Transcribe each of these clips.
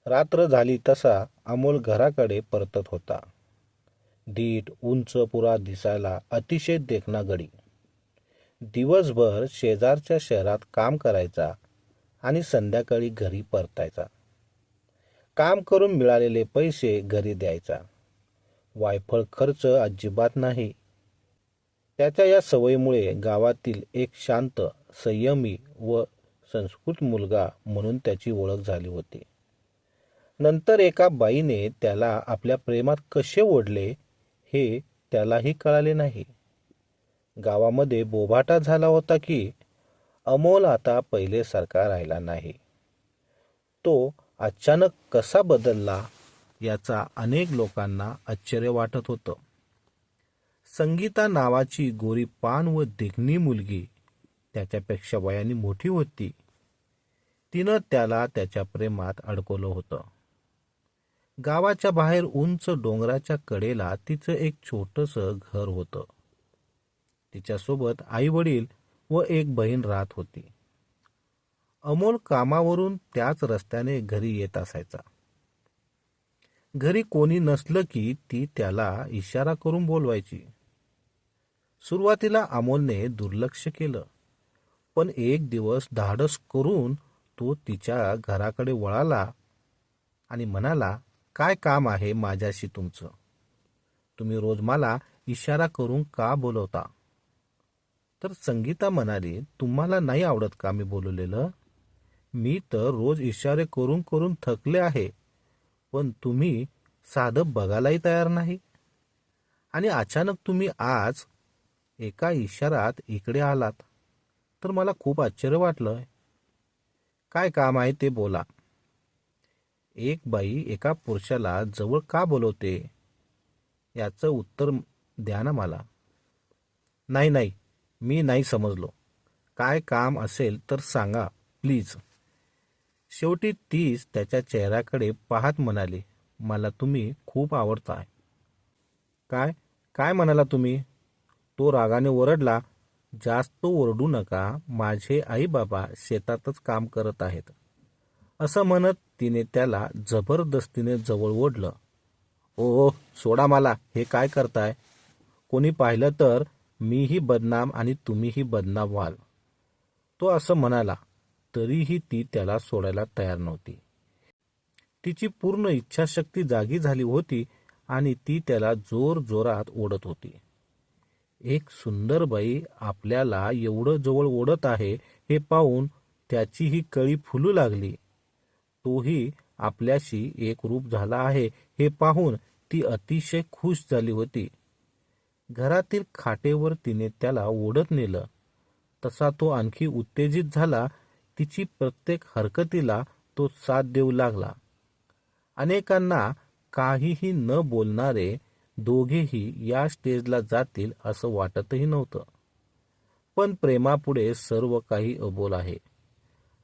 रात्र झाली तसा अमोल घराकडे परतत होता. धीट उंच पुरा दिसायला अतिशय देखणा गडी. दिवसभर शेजारच्या शहरात काम करायचा आणि संध्याकाळी घरी परतायचा. काम करून मिळालेले पैसे घरी द्यायचा. वायफळ खर्च अजिबात नाही. त्याच्या या सवयीमुळे गावातील एक शांत, संयमी व संस्कृत मुलगा म्हणून त्याची ओळख झाली होती. नंतर एका बाईने त्याला आपल्या प्रेमात कसे ओढले हे त्यालाही कळाले नाही. गावामध्ये बोभाटा झाला होता की अमोल आता पहिलेसारखा राहिला नाही. तो अचानक कसा बदलला याचा अनेक लोकांना आश्चर्य वाटत होतं. संगीता नावाची गोरीपान व देखणी मुलगी त्याच्यापेक्षा वयाने मोठी होती. तिनं त्याला त्याच्या प्रेमात अडकवलं होतं. गावाच्या बाहेर उंच डोंगराच्या कडेला तिचं एक छोटंसं घर होतं. तिच्यासोबत आई वडील व एक बहीण राहत होती. अमोल कामावरून त्याच रस्त्याने घरी येत असायचा. घरी कोणी नसलं की ती त्याला इशारा करून बोलवायची. सुरुवातीला अमोलने दुर्लक्ष केलं, पण एक दिवस धाडस करून तो तिच्या घराकडे वळाला आणि म्हणाला, "काय काम आहे माझ्याशी तुमचं? तुम्ही रोज मला इशारा करून का बोलवता?" तर संगीता म्हणाली, "तुम्हाला नाही आवडत का मी बोलवलेलं? मी तर रोज इशारे करून करून थकले आहे, पण तुम्ही साधं बघायलाही तयार नाही. आणि अचानक तुम्ही आज एका इशारात इकडे आलात, तर मला खूप आश्चर्य वाटलं. काय काम आहे ते बोला." एक बाई एका पुरुषाला जवळ का बोलवते याचं उत्तर द्या ना मला. "नाही नाही, मी नाही समजलो. काय काम असेल तर सांगा प्लीज." शेवटी तीच त्याच्या चेहऱ्याकडे पाहत म्हणाली, "मला तुम्ही खूप आवडताय." "काय काय म्हणाला तुम्ही?" तो रागाने ओरडला. "जास्त ओरडू नका, माझे आई बाबा शेतातच काम करत आहेत." असं म्हणत तिने त्याला जबरदस्तीने जवळ ओढलं. "ओ सोडा मला, हे काय करताय? कोणी पाहिलं तर मीही बदनाम आणि तुम्हीही बदनाम व्हाल." तो असं म्हणाला, तरीही ती त्याला सोडायला तयार नव्हती. तिची पूर्ण इच्छाशक्ती जागी झाली होती आणि ती त्याला जोर जोरात ओढत होती. एक सुंदर बाई आपल्याला एवढं जवळ ओढत आहे हे पाहून त्याचीही कळी फुलू लागली. तोही आपल्याशी एकरूप झाला आहे हे पाहून ती अतिशय खुश झाली होती. घरातील खाटेवर तिने त्याला ओढत नेलं. तसा तो आणखी उत्तेजित झाला. तिची प्रत्येक हरकतीला तो साथ देऊ लागला. अनेकांना काहीही न बोलणारे दोघेही या स्टेजला जातील असं वाटतही नव्हतं. पण प्रेमापुढे सर्व काही अबोल आहे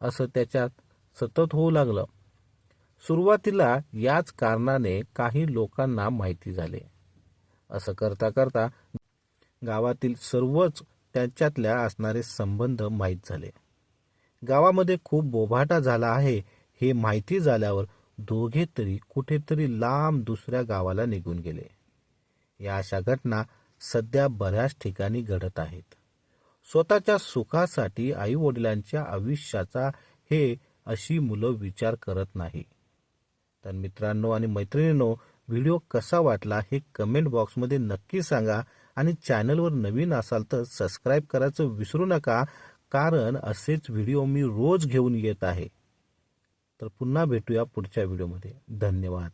असं त्याच्यात सतत होऊ लागलं. सुरुवातीला याच कारणाने काही लोकांना माहिती झाले. असं करता करता गावातील सर्वच त्यांच्यातल्या असणारे संबंध माहीत झाले. गावामध्ये खूप बोभाटा झाला आहे हे माहिती झाल्यावर दोघे तरी कुठेतरी लांब दुसऱ्या गावाला निघून गेले. या अशा घटना सध्या बऱ्याच ठिकाणी घडत आहेत. स्वतःच्या सुखासाठी आई वडिलांच्या आयुष्याचा हे अशी मुलं विचार करत नाही. तर मित्रांनो आणि मैत्रिणींनो, व्हिडिओ कसा वाटला हे कमेंट बॉक्समध्ये नक्की सांगा आणि चॅनलवर नवीन असाल तर सबस्क्राईब करायचं विसरू नका, कारण असेच व्हिडिओ मी रोज घेऊन येत आहे. तर पुन्हा भेटूया पुढच्या व्हिडिओमध्ये. धन्यवाद.